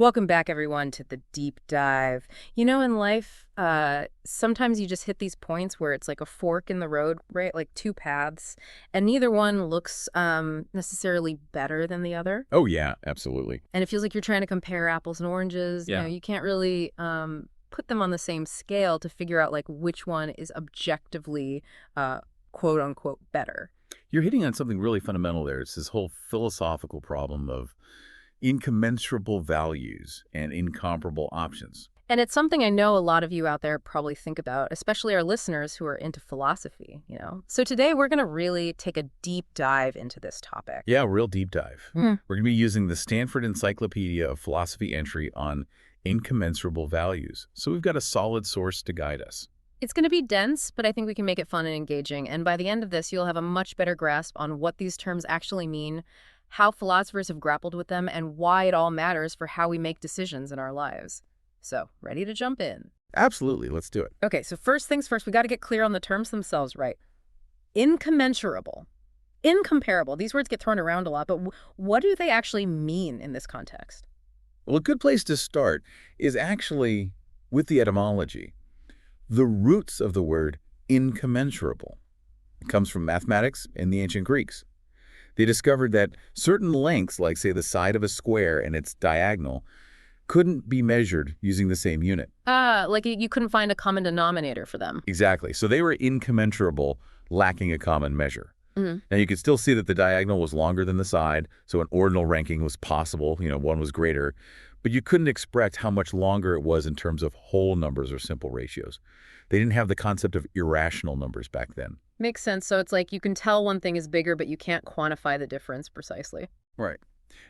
Welcome back, everyone, to the deep dive. You know, in life, sometimes you just hit these points where it's like a fork in the road, right? Like two paths, and neither one looks necessarily better than the other. Oh, yeah, absolutely. And it feels like you're trying to compare apples and oranges. Yeah. You can't really put them on the same scale to figure out like which one is objectively, quote unquote, better. You're hitting on something really fundamental there. It's this whole philosophical problem of incommensurable values and incomparable options. And it's something I know a lot of you out there probably think about, especially our listeners who are into philosophy. So today we're going to really take a deep dive into this topic. Yeah, real deep dive. Hmm. We're going to be using the Stanford Encyclopedia of Philosophy entry on incommensurable values. So we've got a solid source to guide us. It's going to be dense, but I think we can make it fun and engaging. And by the end of this, you'll have a much better grasp on what these terms actually mean, how philosophers have grappled with them, and why it all matters for how we make decisions in our lives. So, ready to jump in? Absolutely. Let's do it. Okay, so first things first, we got to get clear on the terms themselves, right? Incommensurable, incomparable. These words get thrown around a lot, but what do they actually mean in this context? Well, a good place to start is actually with the etymology. The roots of the word incommensurable. It comes from mathematics and the ancient Greeks. They discovered that certain lengths, like say the side of a square and its diagonal, couldn't be measured using the same unit. Like you couldn't find a common denominator for them. Exactly. So they were incommensurable, lacking a common measure. Mm-hmm. Now you could still see that the diagonal was longer than the side, so an ordinal ranking was possible, one was greater, but you couldn't express how much longer it was in terms of whole numbers or simple ratios. They didn't have the concept of irrational numbers back then. Makes sense. So it's like you can tell one thing is bigger, but you can't quantify the difference precisely. Right.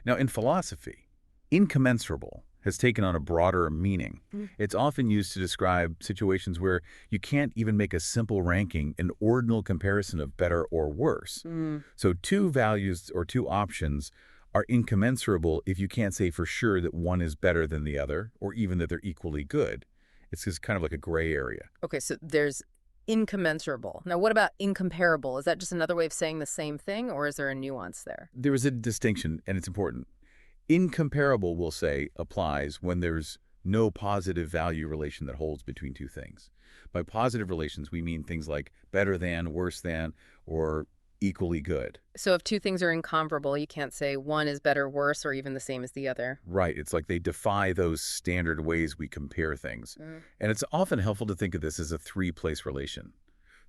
Now, in philosophy, incommensurable has taken on a broader meaning. It's often used to describe situations where you can't even make a simple ranking, an ordinal comparison of better or worse. So two values or two options are incommensurable if you can't say for sure that one is better than the other, or even that they're equally good. It's just kind of like a gray area. Okay, so there's incommensurable. Now, what about incomparable? Is that just another way of saying the same thing, or is there a nuance there? There is a distinction, and it's important. Incomparable, we'll say, applies when there's no positive value relation that holds between two things. By positive relations, we mean things like better than, worse than, or equally good. So if two things are incomparable, you can't say one is better, worse, or even the same as the other. Right. It's like they defy those standard ways we compare things. And it's often helpful to think of this as a three-place relation.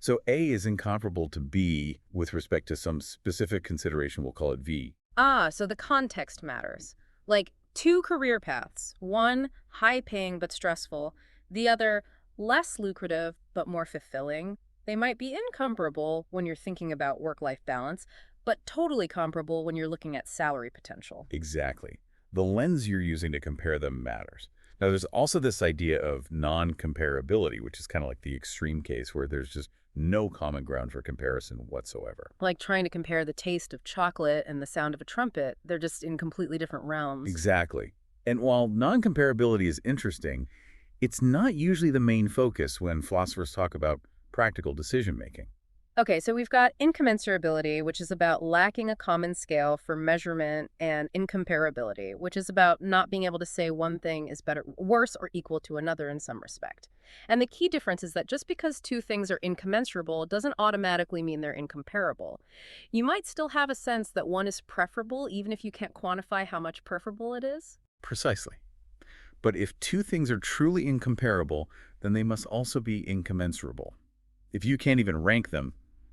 So A is incomparable to B with respect to some specific consideration, we'll call it V. So the context matters. Like two career paths, one high-paying but stressful, the other less lucrative but more fulfilling. They might be incomparable when you're thinking about work-life balance, but totally comparable when you're looking at salary potential. Exactly. The lens you're using to compare them matters. Now, there's also this idea of non-comparability, which is kind of like the extreme case where there's just no common ground for comparison whatsoever. Like trying to compare the taste of chocolate and the sound of a trumpet, they're just in completely different realms. Exactly. And while non-comparability is interesting, it's not usually the main focus when philosophers talk about practical decision-making. Okay, so we've got incommensurability, which is about lacking a common scale for measurement, and incomparability, which is about not being able to say one thing is better, worse, or equal to another in some respect. And the key difference is that just because two things are incommensurable doesn't automatically mean they're incomparable. You might still have a sense that one is preferable, even if you can't quantify how much preferable it is. Precisely. But if two things are truly incomparable, then they must also be incommensurable. If you can't even rank them,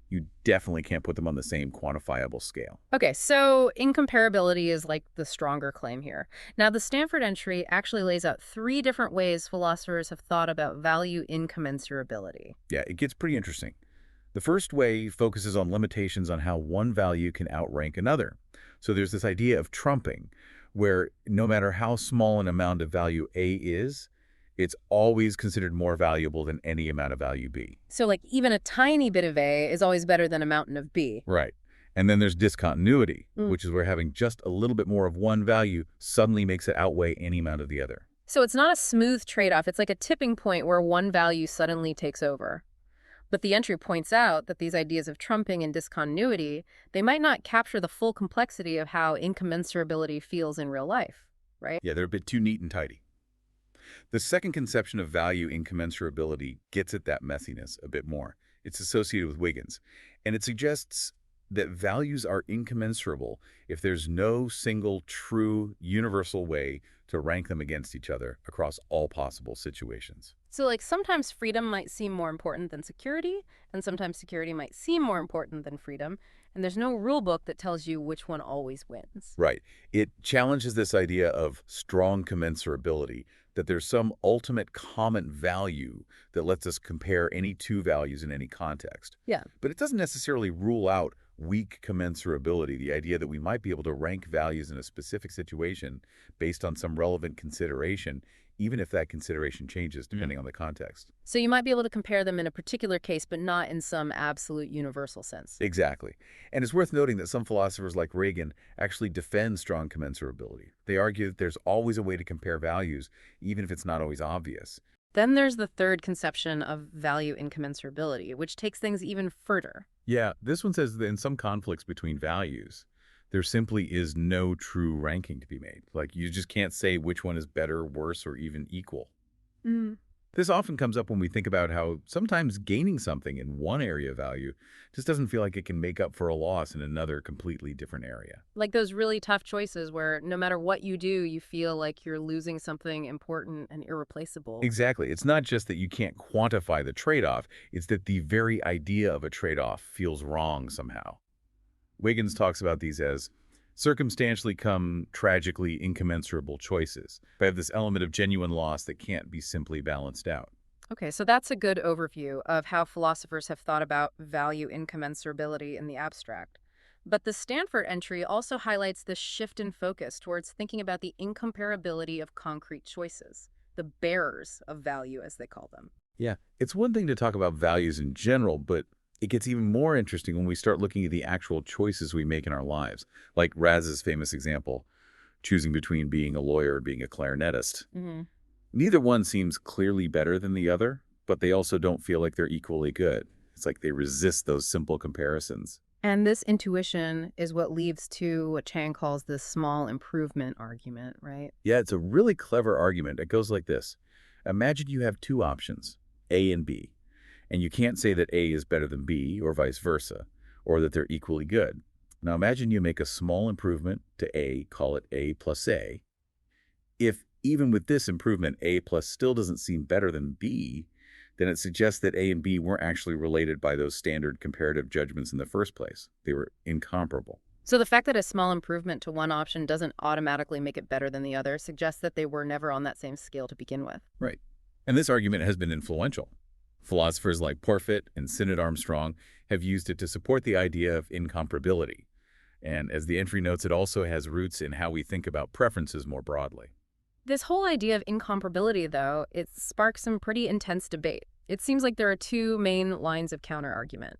you definitely can't put them on the same quantifiable scale. Okay, so incomparability is like the stronger claim here. Now, the Stanford entry actually lays out three different ways philosophers have thought about value incommensurability. Yeah, it gets pretty interesting. The first way focuses on limitations on how one value can outrank another. So there's this idea of trumping, where no matter how small an amount of value A is, it's always considered more valuable than any amount of value B. So like even a tiny bit of A is always better than a mountain of B. Right. And then there's discontinuity, which is where having just a little bit more of one value suddenly makes it outweigh any amount of the other. So it's not a smooth trade-off. It's like a tipping point where one value suddenly takes over. But the entry points out that these ideas of trumping and discontinuity, they might not capture the full complexity of how incommensurability feels in real life. right? Yeah, they're a bit too neat and tidy. The second conception of value incommensurability gets at that messiness a bit more. It's associated with Wiggins, and it suggests that values are incommensurable if there's no single true universal way to rank them against each other across all possible situations. So, like, sometimes freedom might seem more important than security, and sometimes security might seem more important than freedom, and there's no rule book that tells you which one always wins. Right. It challenges this idea of strong commensurability, that there's some ultimate common value that lets us compare any two values in any context. Yeah. But it doesn't necessarily rule out weak commensurability, the idea that we might be able to rank values in a specific situation based on some relevant consideration, even if that consideration changes depending on the context. So you might be able to compare them in a particular case, but not in some absolute universal sense. Exactly. And it's worth noting that some philosophers like Reagan actually defend strong commensurability. They argue that there's always a way to compare values, even if it's not always obvious. Then there's the third conception of value incommensurability, which takes things even further. Yeah, this one says that in some conflicts between values, there simply is no true ranking to be made. Like, you just can't say which one is better, worse, or even equal. Mm. This often comes up when we think about how sometimes gaining something in one area of value just doesn't feel like it can make up for a loss in another completely different area. Like those really tough choices where no matter what you do, you feel like you're losing something important and irreplaceable. Exactly. It's not just that you can't quantify the trade-off, it's that the very idea of a trade-off feels wrong somehow. Wiggins talks about these as circumstantially come tragically incommensurable choices. They have this element of genuine loss that can't be simply balanced out. Okay, so that's a good overview of how philosophers have thought about value incommensurability in the abstract. But the Stanford entry also highlights this shift in focus towards thinking about the incomparability of concrete choices, the bearers of value, as they call them. Yeah, it's one thing to talk about values in general, but it gets even more interesting when we start looking at the actual choices we make in our lives. Like Raz's famous example, choosing between being a lawyer and being a clarinetist. Hmm. Neither one seems clearly better than the other, but they also don't feel like they're equally good. It's like they resist those simple comparisons. And this intuition is what leads to what Chang calls the small improvement argument, right? Yeah, it's a really clever argument. It goes like this. Imagine you have two options, A and B, and you can't say that A is better than B or vice versa, or that they're equally good. Now imagine you make a small improvement to A, call it A plus A. If even with this improvement, A plus still doesn't seem better than B, then it suggests that A and B weren't actually related by those standard comparative judgments in the first place. They were incomparable. So the fact that a small improvement to one option doesn't automatically make it better than the other suggests that they were never on that same scale to begin with. Right. And this argument has been influential. Philosophers like Porfit and Synod Armstrong have used it to support the idea of incomparability. And as the entry notes, it also has roots in how we think about preferences more broadly. This whole idea of incomparability, though, it sparks some pretty intense debate. It seems like there are two main lines of counterargument.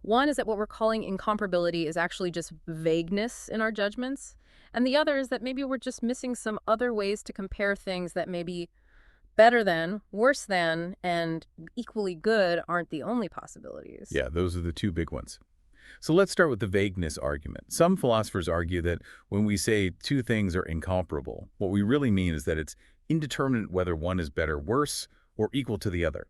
One is that what we're calling incomparability is actually just vagueness in our judgments, and the other is that maybe we're just missing some other ways to compare things that maybe better than, worse than, and equally good aren't the only possibilities. Yeah, those are the two big ones. So let's start with the vagueness argument. Some philosophers argue that when we say two things are incomparable, what we really mean is that it's indeterminate whether one is better, worse, or equal to the other.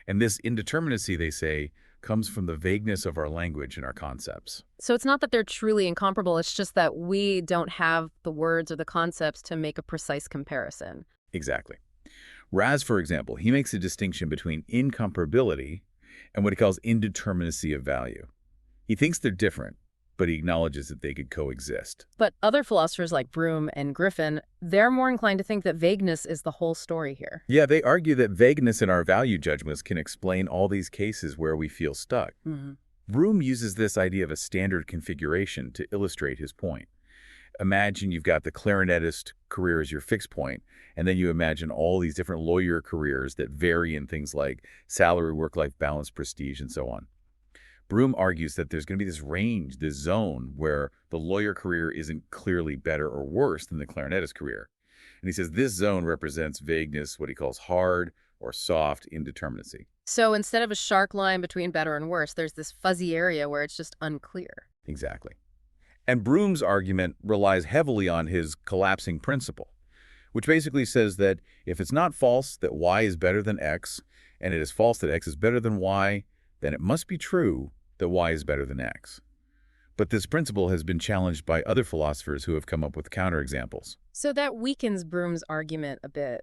And this indeterminacy, they say, comes from the vagueness of our language and our concepts. So it's not that they're truly incomparable, it's just that we don't have the words or the concepts to make a precise comparison. Exactly. Raz, for example, he makes a distinction between incomparability and what he calls indeterminacy of value. He thinks they're different, but he acknowledges that they could coexist. But other philosophers like Broome and Griffin, they're more inclined to think that vagueness is the whole story here. Yeah, they argue that vagueness in our value judgments can explain all these cases where we feel stuck. Mm-hmm. Broome uses this idea of a standard configuration to illustrate his point. Imagine you've got the clarinetist career as your fixed point, and then you imagine all these different lawyer careers that vary in things like salary, work-life balance, prestige, and so on. Broome argues that there's going to be this range, this zone, where the lawyer career isn't clearly better or worse than the clarinetist career. And he says this zone represents vagueness, what he calls hard or soft indeterminacy. So instead of a sharp line between better and worse, there's this fuzzy area where it's just unclear. Exactly. And Broome's argument relies heavily on his collapsing principle. which basically says that if it's not false that y is better than x, and it is false that x is better than y, then it must be true that y is better than x. But this principle has been challenged by other philosophers who have come up with counterexamples. So that weakens Broom's argument a bit.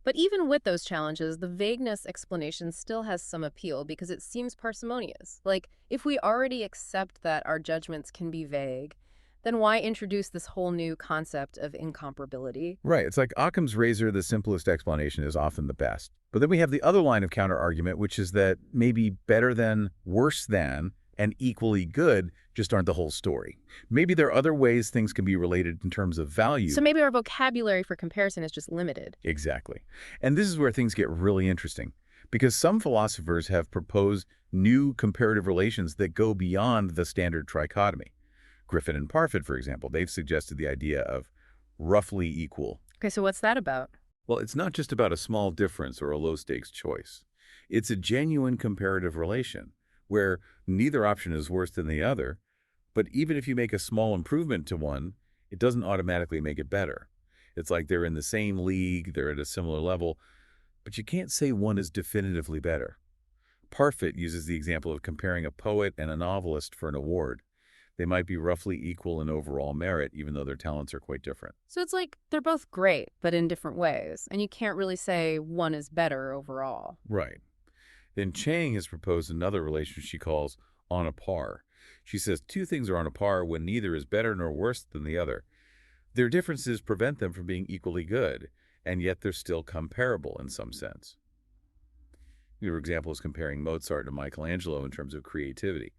But even with those challenges, the vagueness explanation still has some appeal because it seems parsimonious. Like, if we already accept that our judgments can be vague, then why introduce this whole new concept of incomparability? Right, it's like Occam's razor, the simplest explanation is often the best. But then we have the other line of counterargument, which is that maybe better than, worse than, and equally good just aren't the whole story. Maybe there are other ways things can be related in terms of value. So maybe our vocabulary for comparison is just limited. Exactly. And this is where things get really interesting, because some philosophers have proposed new comparative relations that go beyond the standard trichotomy. Griffin and Parfit, for example, they've suggested the idea of roughly equal. Okay, so what's that about? Well, it's not just about a small difference or a low-stakes choice. It's a genuine comparative relation where neither option is worse than the other, but even if you make a small improvement to one, it doesn't automatically make it better. It's like they're in the same league, they're at a similar level, but you can't say one is definitively better. Parfit uses the example of comparing a poet and a novelist for an award. They might be roughly equal in overall merit, even though their talents are quite different. So it's like they're both great, but in different ways, and you can't really say one is better overall. Right. Then Chang has proposed another relation she calls on a par. She says two things are on a par when neither is better nor worse than the other. Their differences prevent them from being equally good, and yet they're still comparable in some sense. Your example is comparing Mozart to Michelangelo in terms of creativity.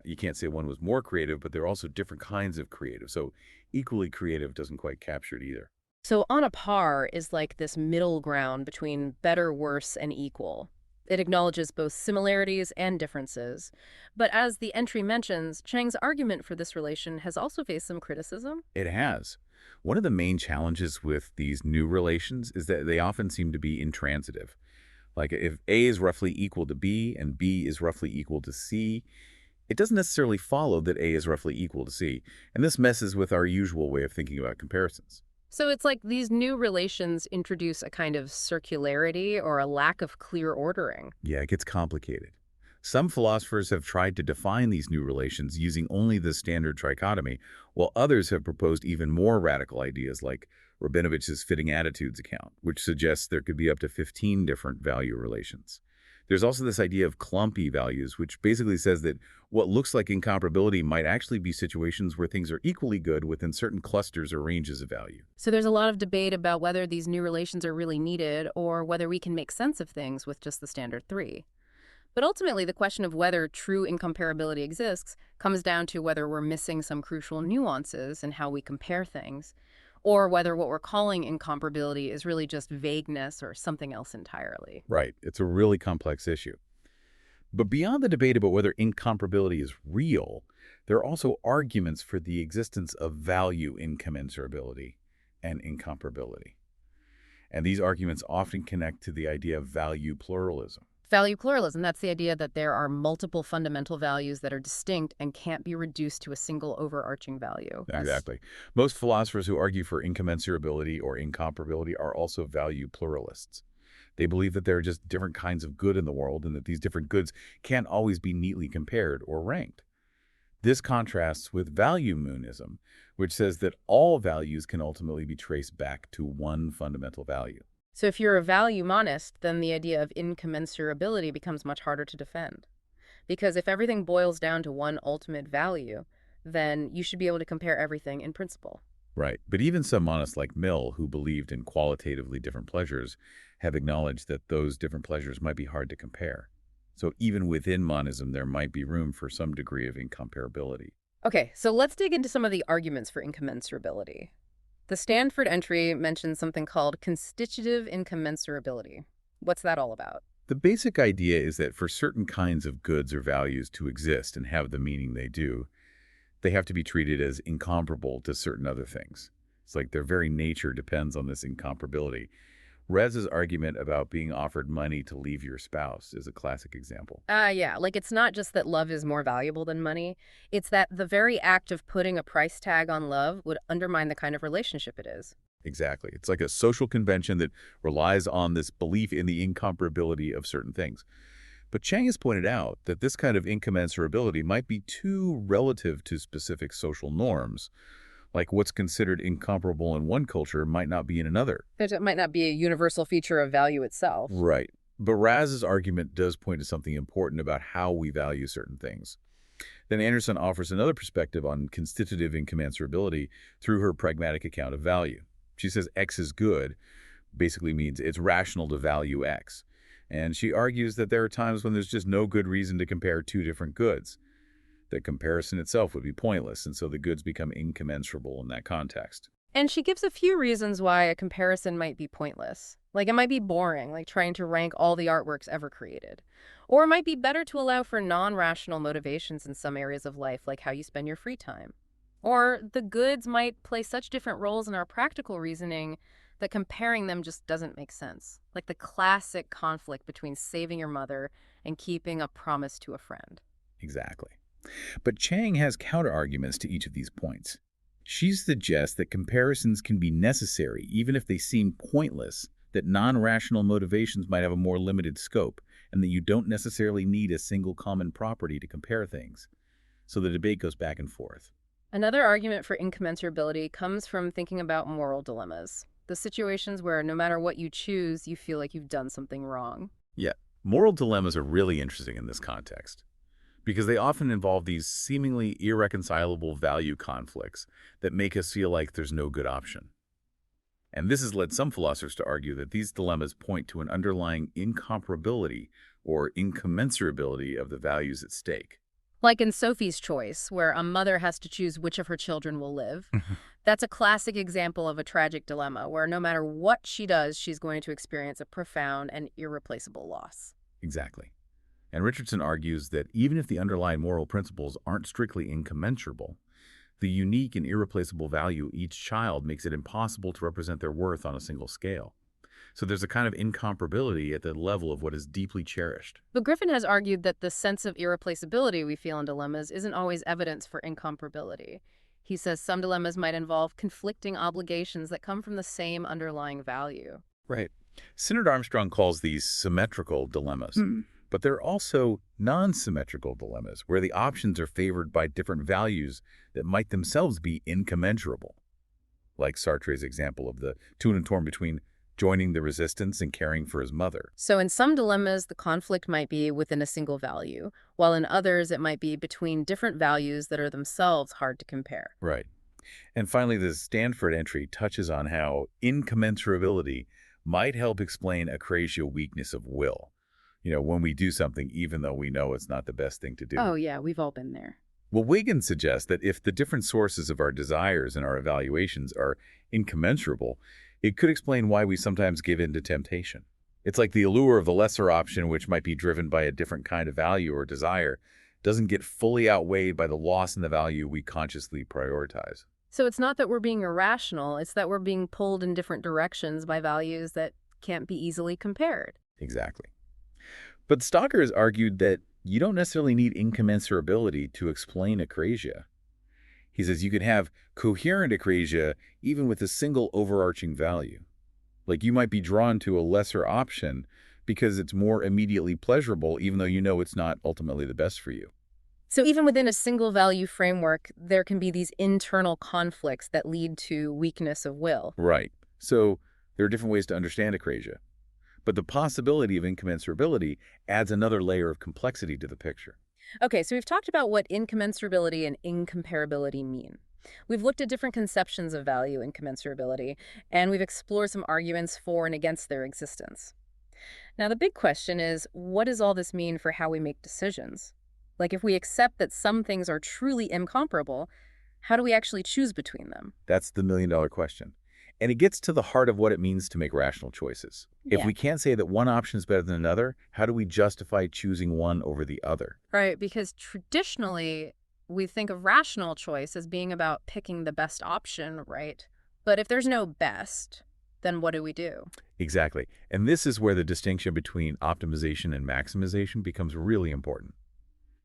You can't say one was more creative, but they're also different kinds of creative. So equally creative doesn't quite capture it either. So on a par is like this middle ground between better, worse, and equal. It acknowledges both similarities and differences. But as the entry mentions, Chang's argument for this relation has also faced some criticism. It has. One of the main challenges with these new relations is that they often seem to be intransitive. Like if A is roughly equal to B and B is roughly equal to C, it doesn't necessarily follow that A is roughly equal to C, and this messes with our usual way of thinking about comparisons. So it's like these new relations introduce a kind of circularity or a lack of clear ordering. Yeah, it gets complicated. Some philosophers have tried to define these new relations using only the standard trichotomy, while others have proposed even more radical ideas like Rabinovich's fitting attitudes account, which suggests there could be up to 15 different value relations. There's also this idea of clumpy values, which basically says that what looks like incomparability might actually be situations where things are equally good within certain clusters or ranges of value. So there's a lot of debate about whether these new relations are really needed or whether we can make sense of things with just the standard three. But ultimately, the question of whether true incomparability exists comes down to whether we're missing some crucial nuances in how we compare things, or whether what we're calling incomparability is really just vagueness or something else entirely. Right. It's a really complex issue. But beyond the debate about whether incomparability is real, there are also arguments for the existence of value incommensurability and incomparability. And these arguments often connect to the idea of value pluralism. Value pluralism, that's the idea that there are multiple fundamental values that are distinct and can't be reduced to a single overarching value. Exactly. Most philosophers who argue for incommensurability or incomparability are also value pluralists. They believe that there are just different kinds of good in the world and that these different goods can't always be neatly compared or ranked. This contrasts with value monism, which says that all values can ultimately be traced back to one fundamental value. So if you're a value monist, then the idea of incommensurability becomes much harder to defend. Because if everything boils down to one ultimate value, then you should be able to compare everything in principle. Right. But even some monists like Mill, who believed in qualitatively different pleasures, have acknowledged that those different pleasures might be hard to compare. So even within monism, there might be room for some degree of incomparability. Okay, so let's dig into some of the arguments for incommensurability. The Stanford entry mentions something called constitutive incommensurability. What's that all about? The basic idea is that for certain kinds of goods or values to exist and have the meaning they do, they have to be treated as incomparable to certain other things. It's like their very nature depends on this incomparability. Rez's argument about being offered money to leave your spouse is a classic example. Yeah, like it's not just that love is more valuable than money. It's that the very act of putting a price tag on love would undermine the kind of relationship it is. Exactly. It's like a social convention that relies on this belief in the incomparability of certain things. But Chang has pointed out that this kind of incommensurability might be too relative to specific social norms, like what's considered incomparable in one culture might not be in another. That it might not be a universal feature of value itself. Right. But Raz's argument does point to something important about how we value certain things. Then Anderson offers another perspective on constitutive incommensurability through her pragmatic account of value. She says X is good basically means it's rational to value X. And she argues that there are times when there's just no good reason to compare two different goods. That comparison itself would be pointless, and so the goods become incommensurable in that context. And she gives a few reasons why a comparison might be pointless. Like it might be boring, like trying to rank all the artworks ever created. Or it might be better to allow for non-rational motivations in some areas of life, like how you spend your free time. Or the goods might play such different roles in our practical reasoning that comparing them just doesn't make sense. Like the classic conflict between saving your mother and keeping a promise to a friend. Exactly. But Chang has counterarguments to each of these points. She suggests that comparisons can be necessary even if they seem pointless, that non-rational motivations might have a more limited scope, and that you don't necessarily need a single common property to compare things. So the debate goes back and forth. Another argument for incommensurability comes from thinking about moral dilemmas, the situations where no matter what you choose, you feel like you've done something wrong. Yeah, moral dilemmas are really interesting in this context, because they often involve these seemingly irreconcilable value conflicts that make us feel like there's no good option. And this has led some philosophers to argue that these dilemmas point to an underlying incomparability or incommensurability of the values at stake. Like in Sophie's Choice, where a mother has to choose which of her children will live. That's a classic example of a tragic dilemma where no matter what she does, she's going to experience a profound and irreplaceable loss. Exactly. And Richardson argues that even if the underlying moral principles aren't strictly incommensurable, the unique and irreplaceable value of each child makes it impossible to represent their worth on a single scale. So there's a kind of incomparability at the level of what is deeply cherished. But Griffin has argued that the sense of irreplaceability we feel in dilemmas isn't always evidence for incomparability. He says some dilemmas might involve conflicting obligations that come from the same underlying value. Right. Synod Armstrong calls these symmetrical dilemmas. But there are also non-symmetrical dilemmas, where the options are favored by different values that might themselves be incommensurable. Like Sartre's example of the to and torn between joining the resistance and caring for his mother. So in some dilemmas, the conflict might be within a single value, while in others, it might be between different values that are themselves hard to compare. Right. And finally, the Stanford entry touches on how incommensurability might help explain acrasia weakness of will. When we do something even though we know it's not the best thing to do. Oh, yeah, we've all been there. Well, Wiggins suggests that if the different sources of our desires and our evaluations are incommensurable, it could explain why we sometimes give in to temptation. It's like the allure of the lesser option, which might be driven by a different kind of value or desire, doesn't get fully outweighed by the loss in the value we consciously prioritize. So it's not that we're being irrational, it's that we're being pulled in different directions by values that can't be easily compared. Exactly. But Stocker has argued that you don't necessarily need incommensurability to explain acrasia. He says you can have coherent acrasia even with a single overarching value. Like you might be drawn to a lesser option because it's more immediately pleasurable even though you know it's not ultimately the best for you. So even within a single value framework, there can be these internal conflicts that lead to weakness of will. Right. So there are different ways to understand acrasia. But the possibility of incommensurability adds another layer of complexity to the picture. Okay, so we've talked about what incommensurability and incomparability mean. We've looked at different conceptions of value and commensurability, and we've explored some arguments for and against their existence. Now, the big question is, what does all this mean for how we make decisions? Like, if we accept that some things are truly incomparable, how do we actually choose between them? That's the million-dollar question. And it gets to the heart of what it means to make rational choices. If we can't say that one option is better than another, how do we justify choosing one over the other? Right, because traditionally, we think of rational choice as being about picking the best option, right? But if there's no best, then what do we do? Exactly. And this is where the distinction between optimization and maximization becomes really important.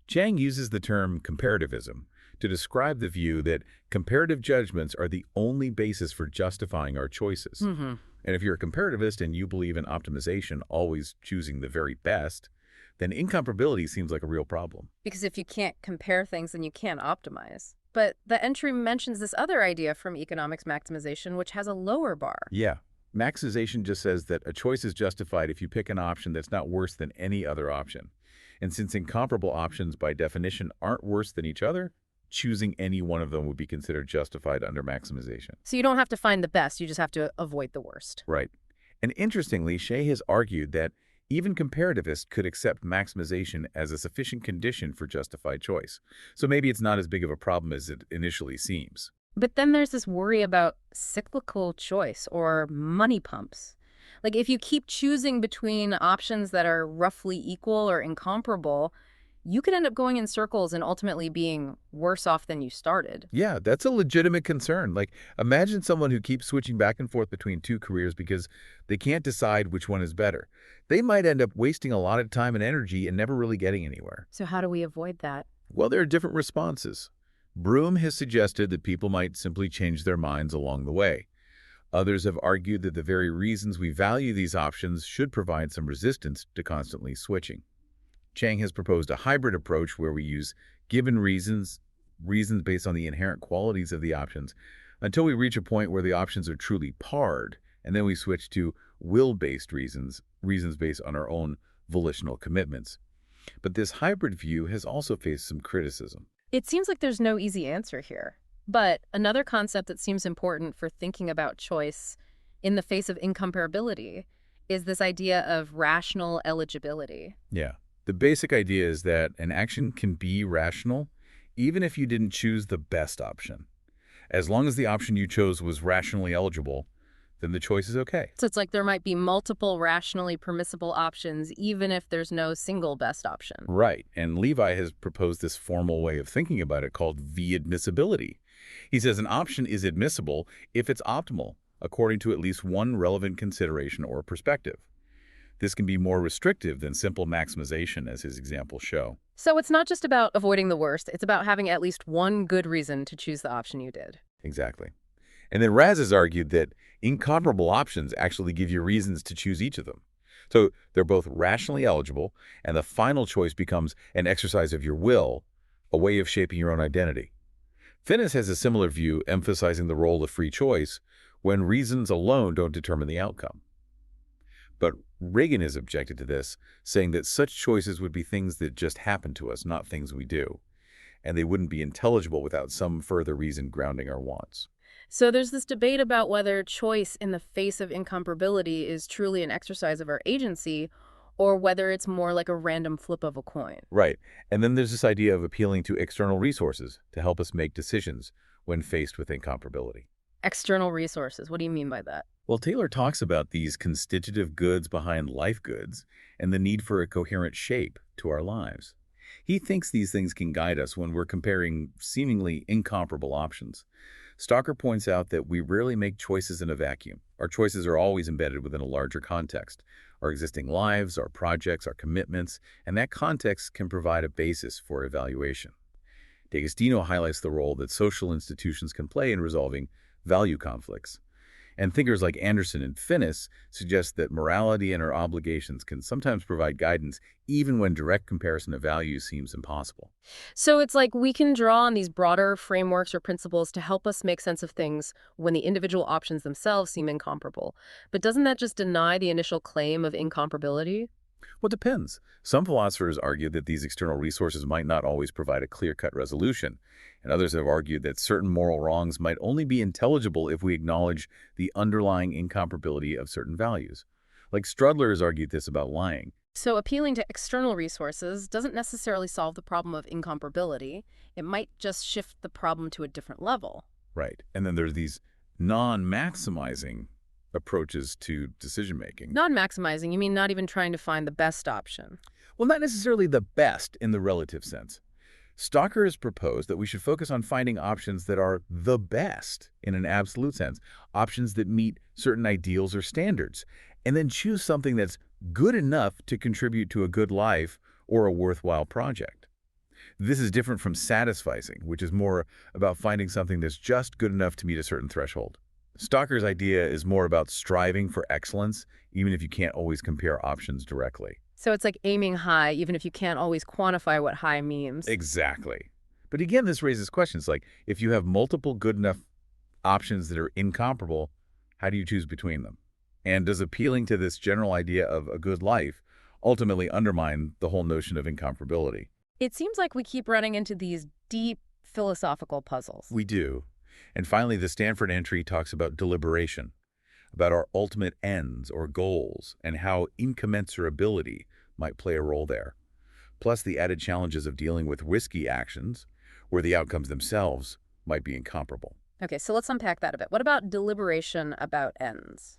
Chang uses the term comparativism to describe the view that comparative judgments are the only basis for justifying our choices. Hmm. And if you're a comparativist and you believe in optimization, always choosing the very best, then incomparability seems like a real problem. Because if you can't compare things, then you can't optimize. But the entry mentions this other idea from economics maximization, which has a lower bar. Yeah. Maximization just says that a choice is justified if you pick an option that's not worse than any other option. And since incomparable options by definition aren't worse than each other, choosing any one of them would be considered justified under maximization. So you don't have to find the best, you just have to avoid the worst. Right. And interestingly, Shea has argued that even comparativists could accept maximization as a sufficient condition for justified choice. So maybe it's not as big of a problem as it initially seems. But then there's this worry about cyclical choice or money pumps. Like if you keep choosing between options that are roughly equal or incomparable, you could end up going in circles and ultimately being worse off than you started. Yeah, that's a legitimate concern. Like, imagine someone who keeps switching back and forth between two careers because they can't decide which one is better. They might end up wasting a lot of time and energy and never really getting anywhere. So how do we avoid that? Well, there are different responses. Broom has suggested that people might simply change their minds along the way. Others have argued that the very reasons we value these options should provide some resistance to constantly switching. Chang has proposed a hybrid approach where we use given reasons based on the inherent qualities of the options, until we reach a point where the options are truly parred, and then we switch to will-based reasons based on our own volitional commitments. But this hybrid view has also faced some criticism. It seems like there's no easy answer here. But another concept that seems important for thinking about choice in the face of incomparability is this idea of rational eligibility. Yeah. The basic idea is that an action can be rational even if you didn't choose the best option. As long as the option you chose was rationally eligible, then the choice is okay. So it's like there might be multiple rationally permissible options even if there's no single best option. Right. And Levi has proposed this formal way of thinking about it called v-admissibility. He says an option is admissible if it's optimal, according to at least one relevant consideration or perspective. This can be more restrictive than simple maximization, as his examples show. So it's not just about avoiding the worst, it's about having at least one good reason to choose the option you did. Exactly. And then Raz has argued that incomparable options actually give you reasons to choose each of them. So they're both rationally eligible, and the final choice becomes an exercise of your will, a way of shaping your own identity. Finnis has a similar view, emphasizing the role of free choice when reasons alone don't determine the outcome. But Reagan has objected to this, saying that such choices would be things that just happen to us, not things we do, and they wouldn't be intelligible without some further reason grounding our wants. So there's this debate about whether choice in the face of incomparability is truly an exercise of our agency or whether it's more like a random flip of a coin. Right. And then there's this idea of appealing to external resources to help us make decisions when faced with incomparability. External resources, what do you mean by that? Well, Taylor talks about these constitutive goods behind life goods and the need for a coherent shape to our lives. He thinks these things can guide us when we're comparing seemingly incomparable options. Stocker points out that we rarely make choices in a vacuum. Our choices are always embedded within a larger context. Our existing lives, our projects, our commitments, and that context can provide a basis for evaluation. D'Agostino highlights the role that social institutions can play in resolving value conflicts. And thinkers like Anderson and Finnis suggest that morality and our obligations can sometimes provide guidance even when direct comparison of values seems impossible. So it's like we can draw on these broader frameworks or principles to help us make sense of things when the individual options themselves seem incomparable. But doesn't that just deny the initial claim of incomparability? Well, it depends. Some philosophers argue that these external resources might not always provide a clear-cut resolution, and others have argued that certain moral wrongs might only be intelligible if we acknowledge the underlying incomparability of certain values. Like Strudler has argued this about lying. So appealing to external resources doesn't necessarily solve the problem of incomparability. It might just shift the problem to a different level. Right. And then there's these non-maximizing approaches to decision-making. Non-maximizing, you mean not even trying to find the best option? Well, not necessarily the best in the relative sense. Stocker has proposed that we should focus on finding options that are the best in an absolute sense, options that meet certain ideals or standards, and then choose something that's good enough to contribute to a good life or a worthwhile project. This is different from satisficing, which is more about finding something that's just good enough to meet a certain threshold. Stocker's idea is more about striving for excellence, even if you can't always compare options directly. So it's like aiming high, even if you can't always quantify what high means. Exactly. But again, this raises questions like, if you have multiple good enough options that are incomparable, how do you choose between them? And does appealing to this general idea of a good life ultimately undermine the whole notion of incomparability? It seems like we keep running into these deep philosophical puzzles. We do. And finally, the Stanford entry talks about deliberation, about our ultimate ends or goals, and how incommensurability might play a role there. Plus the added challenges of dealing with risky actions, where the outcomes themselves might be incomparable. Okay, so let's unpack that a bit. What about deliberation about ends?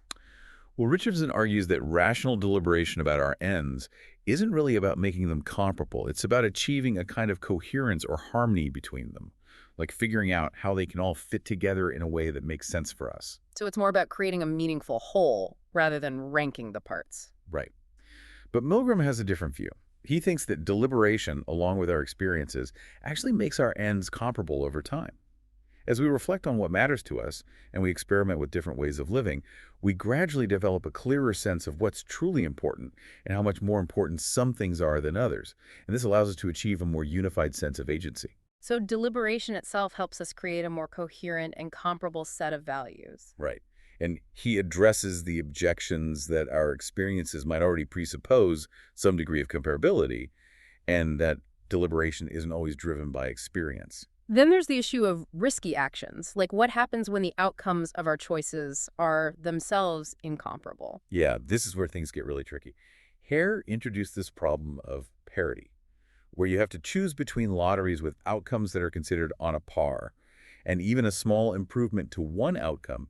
Well, Richardson argues that rational deliberation about our ends isn't really about making them comparable. It's about achieving a kind of coherence or harmony between them, like figuring out how they can all fit together in a way that makes sense for us. So it's more about creating a meaningful whole rather than ranking the parts. Right. But Milgram has a different view. He thinks that deliberation, along with our experiences, actually makes our ends comparable over time. As we reflect on what matters to us and we experiment with different ways of living, we gradually develop a clearer sense of what's truly important and how much more important some things are than others. And this allows us to achieve a more unified sense of agency. So deliberation itself helps us create a more coherent and comparable set of values. Right. And he addresses the objections that our experiences might already presuppose some degree of comparability, and that deliberation isn't always driven by experience. Then there's the issue of risky actions, like what happens when the outcomes of our choices are themselves incomparable. Yeah, this is where things get really tricky. Hare introduced this problem of parity, where you have to choose between lotteries with outcomes that are considered on a par, and even a small improvement to one outcome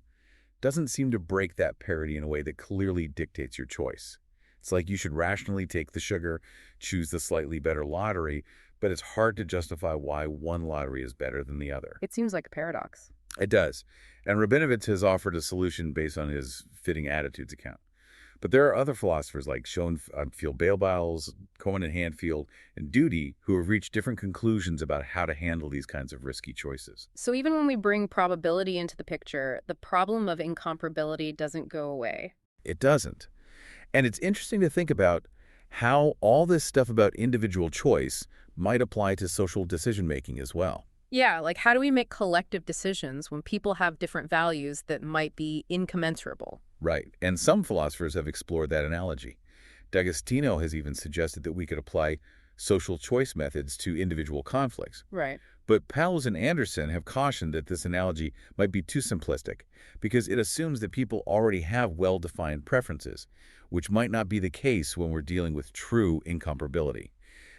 doesn't seem to break that parity in a way that clearly dictates your choice. It's like you should rationally take the sugar, choose the slightly better lottery, but it's hard to justify why one lottery is better than the other. It seems like a paradox. It does. And Rabinovitz has offered a solution based on his fitting attitudes account. But there are other philosophers like Schoenfield Balebiles, Cohen and Hanfield, and Duty who have reached different conclusions about how to handle these kinds of risky choices. So even when we bring probability into the picture, the problem of incomparability doesn't go away. It doesn't. And it's interesting to think about how all this stuff about individual choice might apply to social decision-making as well. Yeah, like how do we make collective decisions when people have different values that might be incommensurable? Right. And some philosophers have explored that analogy. D'Agostino has even suggested that we could apply social choice methods to individual conflicts. Right. But Powles and Anderson have cautioned that this analogy might be too simplistic because it assumes that people already have well-defined preferences, which might not be the case when we're dealing with true incomparability.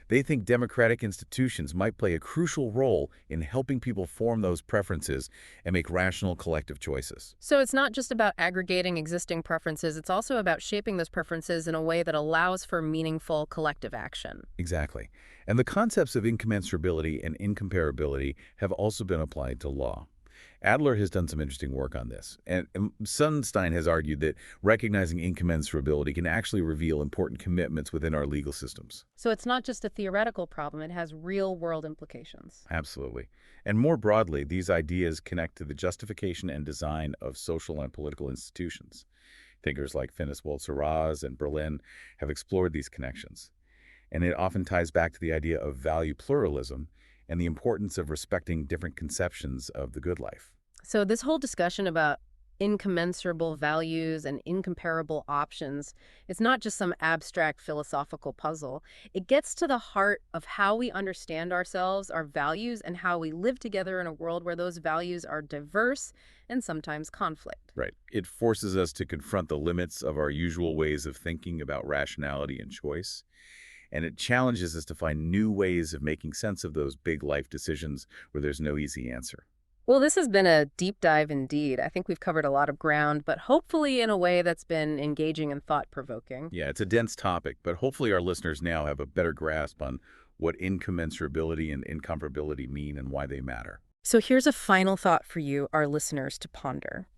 They think democratic institutions might play a crucial role in helping people form those preferences and make rational collective choices. So it's not just about aggregating existing preferences, it's also about shaping those preferences in a way that allows for meaningful collective action. Exactly. And the concepts of incommensurability and incomparability have also been applied to law. Adler has done some interesting work on this, and Sunstein has argued that recognizing incommensurability can actually reveal important commitments within our legal systems. So it's not just a theoretical problem, it has real-world implications. Absolutely. And more broadly, these ideas connect to the justification and design of social and political institutions. Thinkers like Finis Walzer-Raz and Berlin have explored these connections. And it often ties back to the idea of value pluralism and the importance of respecting different conceptions of the good life. So this whole discussion about incommensurable values and incomparable options is not just some abstract philosophical puzzle. It gets to the heart of how we understand ourselves, our values, and how we live together in a world where those values are diverse and sometimes conflict. Right. It forces us to confront the limits of our usual ways of thinking about rationality and choice. And it challenges us to find new ways of making sense of those big life decisions where there's no easy answer. Well, this has been a deep dive indeed. I think we've covered a lot of ground, but hopefully in a way that's been engaging and thought-provoking. Yeah, it's a dense topic, but hopefully our listeners now have a better grasp on what incommensurability and incomparability mean and why they matter. So here's a final thought for you, our listeners, to ponder.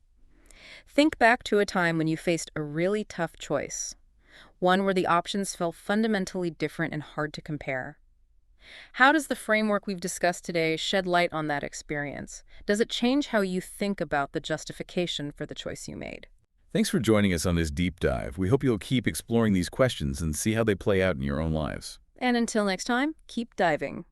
Think back to a time when you faced a really tough choice, one where the options felt fundamentally different and hard to compare. How does the framework we've discussed today shed light on that experience? Does it change how you think about the justification for the choice you made? Thanks for joining us on this deep dive. We hope you'll keep exploring these questions and see how they play out in your own lives. And until next time, keep diving.